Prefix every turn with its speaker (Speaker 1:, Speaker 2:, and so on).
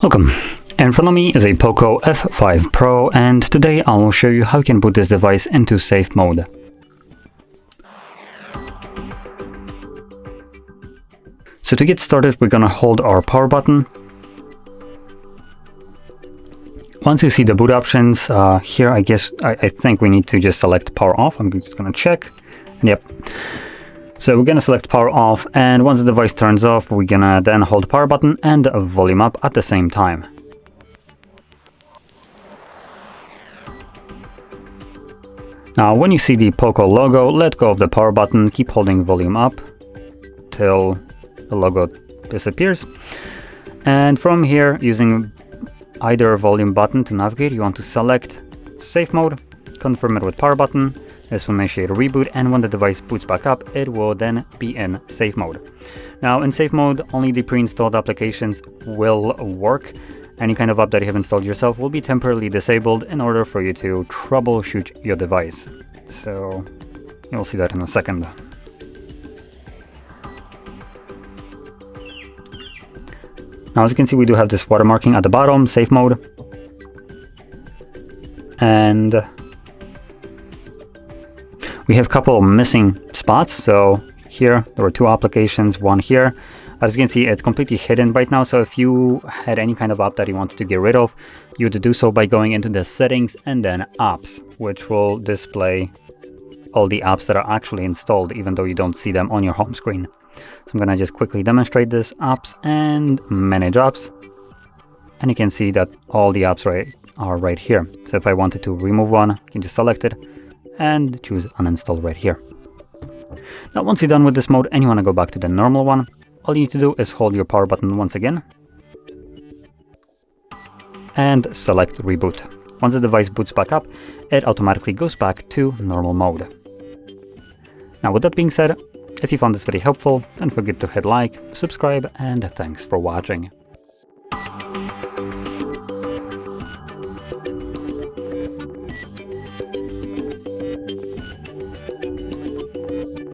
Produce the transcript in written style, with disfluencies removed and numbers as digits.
Speaker 1: Welcome. In front of me is a POCO F5 Pro, and today I will show you how you can put this device into safe mode. So to get started, we're gonna hold our power button. Once you see the boot options, here I think we need to just select power off. I'm just gonna check. Yep. So we're gonna select power off, and once the device turns off, we're gonna then hold power button and volume up at the same time. Now when you see the POCO logo, let go of the power button, keep holding volume up till the logo disappears. And from here, using either volume button to navigate, you want to select safe mode, confirm it with power button. This will initiate a reboot, and when the device boots back up, it will then be in safe mode. Now in safe mode, only the pre-installed applications will work. Any kind of app that you have installed yourself will be temporarily disabled in order for you to troubleshoot your device. So you'll see that in a second. Now as you can see, we do have this watermarking at the bottom, safe mode. And we have a couple of missing spots. So here there were two applications, one here. As you can see, it's completely hidden right now. So if you had any kind of app that you wanted to get rid of, you would do so by going into the settings and then apps, which will display all the apps that are actually installed, even though you don't see them on your home screen. So I'm gonna just quickly demonstrate this: apps and manage apps. And you can see that all the apps are right here. So if I wanted to remove one, I can just select it and choose uninstall right here. Now once you're done with this mode and you want to go back to the normal one, all you need to do is hold your power button once again and select reboot. Once the device boots back up, it automatically goes back to normal mode. Now with that being said, if you found this video helpful, don't forget to hit like, subscribe, and thanks for watching.